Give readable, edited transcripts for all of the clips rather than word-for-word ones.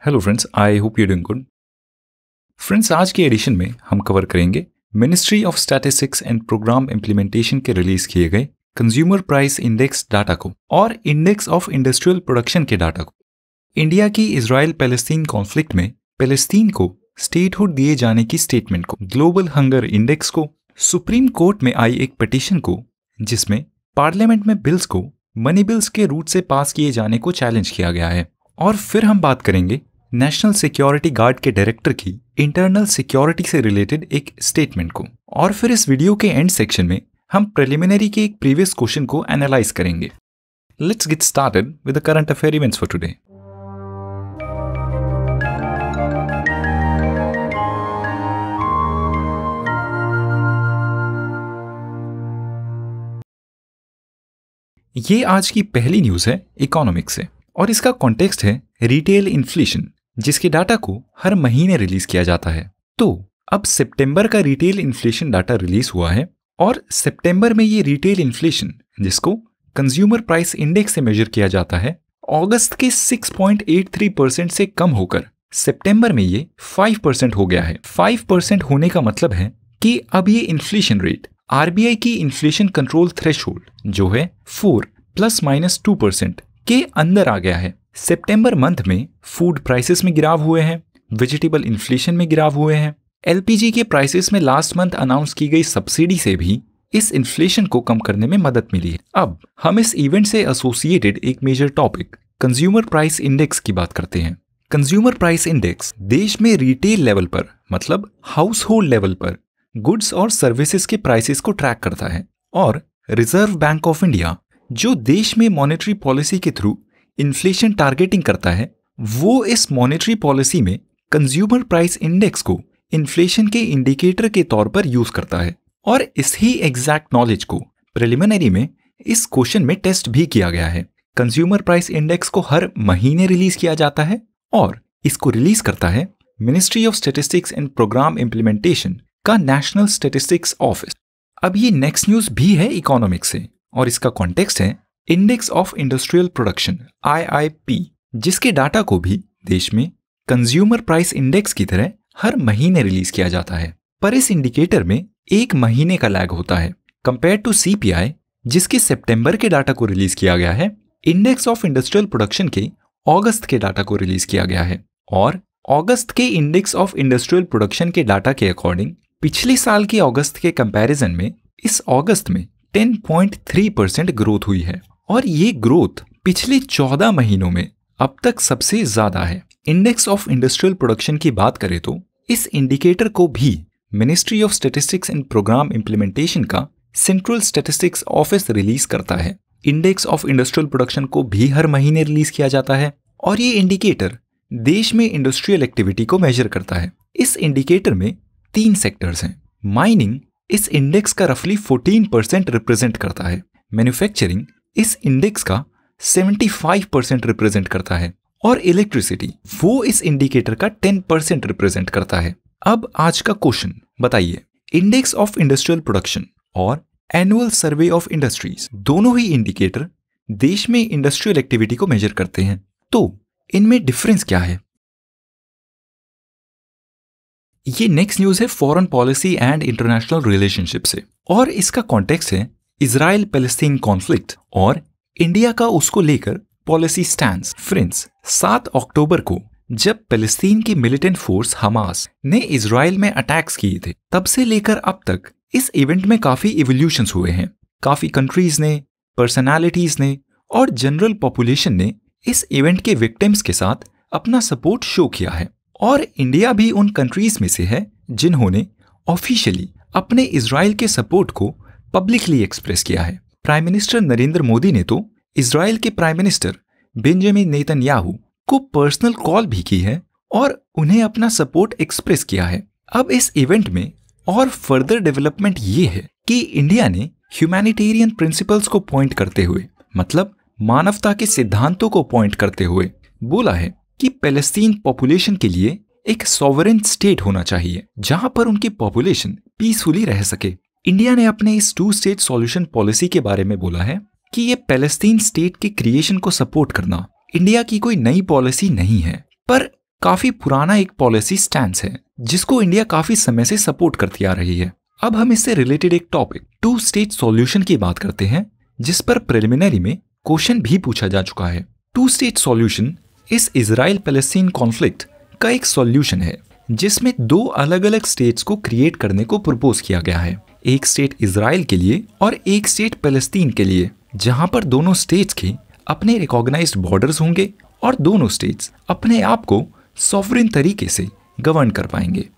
Hello friends, I hope you doing good. Friends, आज के edition में हम कवर करेंगे ministry of statistics and programme implementation के रिलीज किए गए कंज्यूमर प्राइस इंडेक्स डाटा को और इंडेक्स ऑफ इंडस्ट्रियल प्रोडक्शन के डाटा को। इंडिया की इजराइल पैलेस्तीन कॉन्फ्लिक्ट में पैलेस्तीन को स्टेटहुड दिए जाने की स्टेटमेंट को, ग्लोबल हंगर इंडेक्स को, सुप्रीम कोर्ट में आई एक पिटीशन को जिसमें पार्लियामेंट में बिल्स को मनी बिल्स के रूट से पास किए जाने को चैलेंज किया गया है। और फिर हम बात करेंगे नेशनल सिक्योरिटी गार्ड के डायरेक्टर की इंटरनल सिक्योरिटी से रिलेटेड एक स्टेटमेंट को। और फिर इस वीडियो के एंड सेक्शन में हम प्रिलिमिनरी के एक प्रीवियस क्वेश्चन को एनालाइज करेंगे। Let's get started with the current affair events for today. ये आज की पहली न्यूज है इकोनॉमिक्स से और इसका कॉन्टेक्स्ट है रिटेल इन्फ्लेशन, जिसके डाटा को हर महीने रिलीज किया जाता है। तो अब सितंबर का रिटेल इन्फ्लेशन डाटा रिलीज हुआ है और सितंबर में ये रिटेल इन्फ्लेशन, जिसको कंज्यूमर प्राइस इंडेक्स से मेजर किया जाता है, अगस्त के 6.83% से कम होकर सितंबर में ये 5% हो गया है। 5% होने का मतलब है कि अब ये इन्फ्लेशन रेट आरबीआई की इन्फ्लेशन कंट्रोल थ्रेशोल्ड जो है 4 ± 2% के अंदर आ गया है। सितंबर मंथ में फूड प्राइसेस में गिराव हुए हैं, वेजिटेबल इन्फ्लेशन में गिराव हुए हैं, एलपीजी के प्राइसेस में लास्ट मंथ अनाउंस की गई सब्सिडी से भी इस इन्फ्लेशन को कम करने में मदद मिली है। अब हम इस इवेंट से एसोसिएटेड एक major topic consumer price index की बात करते हैं। कंज्यूमर प्राइस इंडेक्स देश में रिटेल लेवल पर, मतलब हाउस होल्ड लेवल पर गुड्स और सर्विसेज के प्राइसेस को ट्रैक करता है। और रिजर्व बैंक ऑफ इंडिया जो देश में मॉनेटरी पॉलिसी के थ्रू इन्फ्लेशन टारगेटिंग करता है, वो इस मॉनेटरी पॉलिसी में कंज्यूमर प्राइस इंडेक्स को इन्फ्लेशन के इंडिकेटर के तौर पर यूज करता है। और इस ही एग्जैक्ट नॉलेज को प्रिलिमिनरी में इस क्वेश्चन में टेस्ट भी किया गया है। कंज्यूमर प्राइस इंडेक्स को हर महीने रिलीज किया जाता है और इसको रिलीज करता है ministry of statistics and programme implementation का नेशनल स्टैटिस्टिक्स ऑफिस। अब ये नेक्स्ट न्यूज भी है इकोनॉमिक्स से और इसका कॉन्टेक्स्ट है index of industrial production IIP, जिसके डाटा को भी देश में कंज्यूमर प्राइस इंडेक्स की तरह हर महीने रिलीज किया जाता है। पर इस इंडिकेटर में एक महीने का लैग होता है कंपेयर टू CPI, जिसके सितंबर के डाटा को रिलीज किया गया है। इंडेक्स ऑफ इंडस्ट्रियल प्रोडक्शन के अगस्त के डाटा को रिलीज किया गया है और अगस्त के इंडेक्स ऑफ इंडस्ट्रियल प्रोडक्शन के डाटा के अकॉर्डिंग पिछले साल के अगस्त के कंपैरिजन में इस अगस्त में 10.3% ग्रोथ हुई है और ये ग्रोथ पिछले 14 महीनों में अब तक सबसे ज्यादा है। इंडेक्स ऑफ इंडस्ट्रियल प्रोडक्शन की बात करें तो इस इंडिकेटर को भी ministry of statistics and programme implementation का सेंट्रल स्टैटिस्टिक्स ऑफिस रिलीज करता है। इंडेक्स ऑफ इंडस्ट्रियल प्रोडक्शन को भी हर महीने रिलीज किया जाता है और ये इंडिकेटर देश में इंडस्ट्रियल एक्टिविटी को मेजर करता है। इस इंडिकेटर में 3 सेक्टर्स हैं। माइनिंग इस इंडेक्स का रफली 14% रिप्रेजेंट करता है। मैन्युफैक्चरिंग इस इंडेक्स का 75% रिप्रेजेंट करता है और इलेक्ट्रिसिटी वो इस इंडिकेटर का 10% रिप्रेजेंट करता है। अब आज का क्वेश्चन बताइए, इंडेक्स ऑफ इंडस्ट्रियल प्रोडक्शन और एनुअल सर्वे ऑफ इंडस्ट्रीज दोनों ही इंडिकेटर देश में इंडस्ट्रियल एक्टिविटी को मेजर करते हैं, तो इनमें डिफरेंस क्या है? ये नेक्स्ट न्यूज है foreign policy and international relationship से और इसका कॉन्टेक्स्ट है इजराइल पैलेस्तीन कॉन्फ्लिक्ट और इंडिया का उसको लेकर पॉलिसी स्टैंड्स। फ्रेंड्स, 7 अक्टूबर को जब पैलेस्तीन की मिलिटेंट फोर्स हमास ने इजराइल में अटैक्स किए थे, तब से लेकर अब तक इस इवेंट में काफी इवोल्यूशंस हुए हैं। काफी कंट्रीज ने, पर्सनालिटीज ने और जनरल पॉपुलेशन ने इस इवेंट के विक्टिम्स के साथ अपना सपोर्ट शो किया है और इंडिया भी उन कंट्रीज में से है जिन्होंने ऑफिशियली अपने इजराइल के सपोर्ट को पब्लिकली एक्सप्रेस किया है। प्राइम मिनिस्टर नरेंद्र मोदी ने तो इजराइल के प्राइम मिनिस्टर बेंजामिन नेतन्याहू को पर्सनल कॉल भी की है और उन्हें अपना सपोर्ट एक्सप्रेस किया है। अब इस इवेंट में और फर्दर डेवलपमेंट ये है कि इंडिया ने ह्यूमैनिटेरियन प्रिंसिपल्स को पॉइंट करते हुए, मतलब मानवता के सिद्धांतों को पॉइंट करते हुए बोला है कि पैलेस्तीन पॉपुलेशन के लिए एक सॉवरेन स्टेट होना चाहिए जहां पर उनकी पॉपुलेशन पीसफुली रह सके। इंडिया ने अपने इस 2 स्टेट सॉल्यूशन पॉलिसी के बारे में बोला है कि ये पैलेस्तीन स्टेट के क्रिएशन को सपोर्ट करना इंडिया की कोई नई पॉलिसी नहीं है, पर काफी पुराना एक पॉलिसी स्टैंस है जिसको इंडिया काफी समय से सपोर्ट करती आ रही है। अब हम इससे रिलेटेड एक टॉपिक 2 स्टेट सॉल्यूशन की बात करते हैं, जिस पर प्रिलिमिनरी में क्वेश्चन भी पूछा जा चुका है। 2 स्टेट सॉल्यूशन इस इजराइल पैलेस्टीन कॉन्फ्लिक्ट का एक सॉल्यूशन है जिसमें 2 अलग अलग स्टेट्स को क्रिएट करने को प्रपोज किया गया है, एक स्टेट इजराइल के लिए और एक स्टेट पैलेस्टीन के लिए, जहां पर दोनों स्टेट्स के अपने रिकॉग्नाइज्ड बॉर्डर्स होंगे और दोनों स्टेट्स अपने आप को सॉवरेन तरीके से गवर्न कर पाएंगे।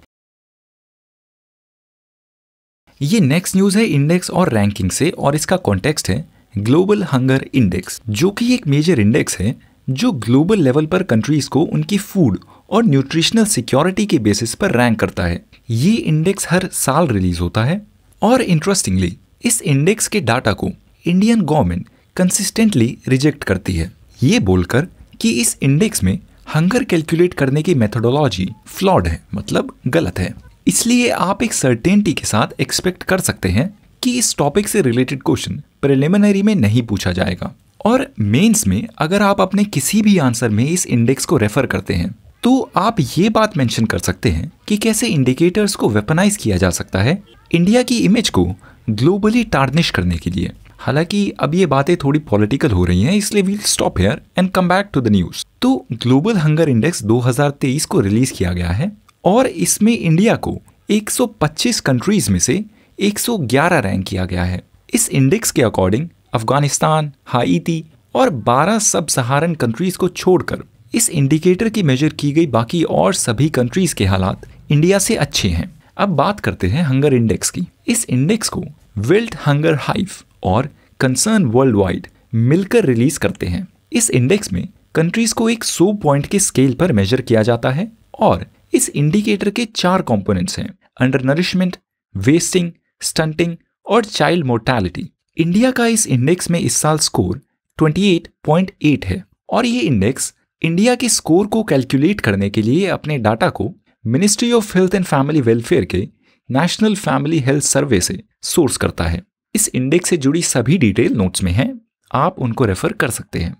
ये नेक्स्ट न्यूज है इंडेक्स और रैंकिंग से, और इसका कॉन्टेक्स्ट है ग्लोबल हंगर इंडेक्स, जो कि एक मेजर इंडेक्स है जो ग्लोबल लेवल पर कंट्रीज को उनकी फूड और न्यूट्रिशनल सिक्योरिटी के बेसिस पर रैंक करता है। ये इंडेक्स हर साल रिलीज होता है और इंटरेस्टिंगली इस इंडेक्स के डाटा को इंडियन गवर्नमेंट कंसिस्टेंटली रिजेक्ट करती है, ये बोलकर कि इस इंडेक्स में हंगर कैलकुलेट करने की मेथोडोलॉजी फ्लॉड है, मतलब गलत है। इसलिए आप एक सर्टेनिटी के साथ एक्सपेक्ट कर सकते हैं कि इस टॉपिक से रिलेटेड क्वेश्चन प्रिलिमिनरी में नहीं पूछा जाएगा, और मेंस में अगर आप अपने किसी भी आंसर में इस इंडेक्स को रेफर करते हैं तो आप ये बात मेंशन कर सकते हैं कि कैसे इंडिकेटर्स को वेपनाइज किया जा सकता है इंडिया की इमेज को ग्लोबली टार्निश करने के लिए। हालांकि अब ये बातें थोड़ी पॉलिटिकल हो रही हैं, इसलिए we'll stop here and come back to the news. तो ग्लोबल हंगर इंडेक्स 2023 को रिलीज किया गया है और इसमें इंडिया को 125 कंट्रीज में से 111 रैंक किया गया है। इस इंडेक्स के अकॉर्डिंग अफगानिस्तान, हाईती और 12 सब सहारन कंट्रीज को छोड़कर इस इंडिकेटर की मेजर की गई बाकी और सभी कंट्रीज के हालात इंडिया से अच्छे हैं। अब बात करते हैं हंगर इंडेक्स की। इस इंडेक्स को वर्ल्ड हंगर हाइव और कंसर्न वर्ल्ड वाइड मिलकर रिलीज करते हैं। इस इंडेक्स में कंट्रीज को एक 100 पॉइंट के स्केल पर मेजर किया जाता है और इस इंडिकेटर के 4 कंपोनेंट्स हैं: अंडर नरिशमेंट, वेस्टिंग, स्टंटिंग और चाइल्ड मोर्टेलिटी। इंडिया का इस इंडेक्स में इस साल स्कोर 28.8 है और ये इंडेक्स इंडिया के स्कोर को कैलकुलेट करने के लिए अपने डाटा को ministry of health and family welfare के नेशनल फैमिली हेल्थ सर्वे से सोर्स करता है। इस इंडेक्स से जुड़ी सभी डिटेल नोट्स में हैं, आप उनको रेफर कर सकते हैं।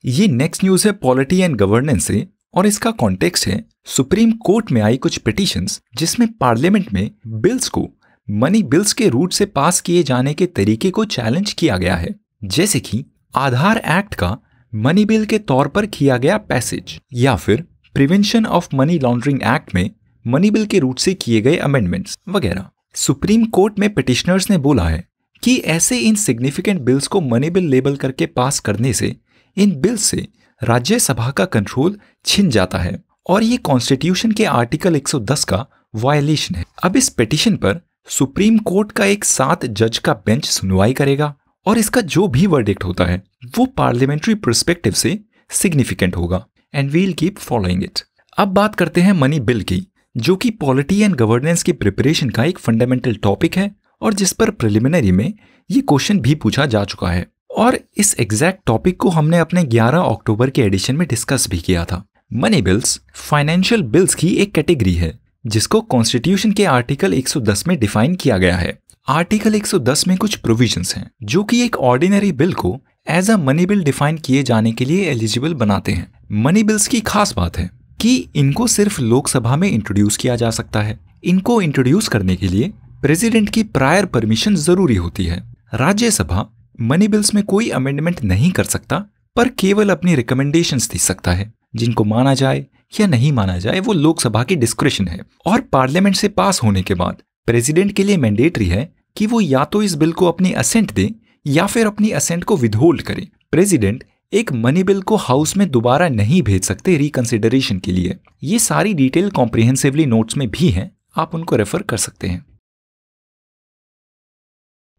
ये नेक्स्ट न्यूज है पॉलिटी एंड गवर्नेंस से, और इसका कॉन्टेक्स्ट है सुप्रीम कोर्ट में आई कुछ पिटीशंस जिसमें पार्लियामेंट में बिल्स को मनी बिल्स के रूट से पास किए जाने के तरीके को चैलेंज किया गया है, जैसे कि आधार एक्ट का मनी बिल के तौर पर किया गया पैसेज, या फिर prevention of money laundering act में मनी बिल के रूट से किए गए अमेंडमेंट्स वगैरह। सुप्रीम कोर्ट में पिटिशनर्स ने बोला है कि ऐसे इनसिग्निफिकेंट बिल्स को मनी बिल लेबल करके पास करने से इन बिल्स से राज्यसभा का कंट्रोल छिन जाता है और ये कॉन्स्टिट्यूशन के आर्टिकल 110 का वायलेशन है। अब इस पिटीशन पर सुप्रीम कोर्ट का एक 7 जज का बेंच सुनवाई करेगा और इसका जो भी वर्डिक्ट होता है वो पार्लियामेंट्री पर्सपेक्टिव से सिग्निफिकेंट होगा, and we'll keep following it. अब बात करते हैं मनी बिल की, जो कि पॉलिटी एंड गवर्नेंस की प्रिपरेशन का एक फंडामेंटल टॉपिक है और जिस पर प्रिलिमिनरी में ये क्वेश्चन भी पूछा जा चुका है, और इस एग्जैक्ट टॉपिक को हमने अपने 11 अक्टूबर के एडिशन में डिस्कस भी किया था। मनी बिल्स फाइनेंशियल बिल्स की एक कैटेगरी है जिसको कॉन्स्टिट्यूशन के आर्टिकल 110 में डिफाइन किया गया है। आर्टिकल 110 में कुछ प्रोविजंस हैं जो कि एक ऑर्डिनरी बिल को as a money bill define किए जाने के लिए एलिजिबल बनाते हैं। मनी बिल्स की खास बात है कि इनको सिर्फ लोकसभा में इंट्रोड्यूस किया जा सकता है। इनको इंट्रोड्यूस करने के लिए प्रेसिडेंट की प्रायर परमिशन जरूरी होती है। राज्यसभा मनी बिल्स में कोई अमेंडमेंट नहीं कर सकता, पर केवल अपनी रिकमेंडेशंस दे सकता है। जिनको माना जाए या नहीं माना जाए वो लोकसभा की डिस्क्रिशन है, और पार्लियामेंट से पास होने के बाद प्रेसिडेंट के लिए मैंडेटरी है कि वो या तो इस बिल को अपनी असेंट दे या फिर अपनी असेंट को विदहोल्ड करे। प्रेसिडेंट एक मनी बिल को हाउस में दोबारा नहीं भेज सकते रिकंसिडरेशन के लिए। ये सारी डिटेल कॉम्प्रिहेंसिवली नोट्स में भी हैं, आप उनको रेफर कर सकते हैं।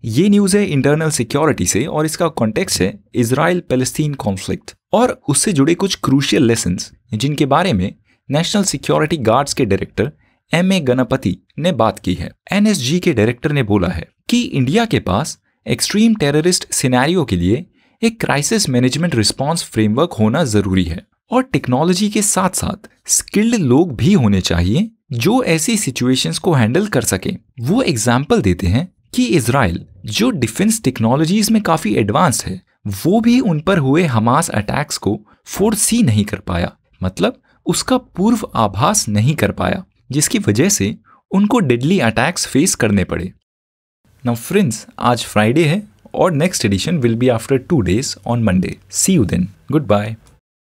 ये न्यूज है इंटरनल सिक्योरिटी से और इसका कॉन्टेक्स्ट है इजराइल पैलेस्टीन कॉन्फ्लिक्ट और उससे जुड़े कुछ क्रूशियल लेसन्स जिनके बारे में नेशनल सिक्योरिटी गार्ड्स के डायरेक्टर M.A. गणपति ने बात की है। NSG के डायरेक्टर ने बोला है कि इंडिया के पास एक्सट्रीम टेररिस्ट सिनेरियो के लिए एक क्राइसिस मैनेजमेंट रिस्पांस फ्रेमवर्क होना जरूरी है और टेक्नोलॉजी के साथ साथ स्किल्ड लोग भी होने चाहिए जो ऐसी सिचुएशंस को हैंडल कर सके। वो एग्जाम्पल देते हैं कि इजराइल जो डिफेंस टेक्नोलॉजीज में काफी एडवांस है वो भी उन पर हुए हमास अटैक्स को फोरसी नहीं कर पाया, मतलब उसका पूर्व आभास नहीं कर पाया, जिसकी वजह से उनको डेडली अटैक्स फेस करने पड़े। नाउ फ्रेंड्स, आज फ्राइडे है और next edition will be after 2 days on Monday. See you then. Good bye.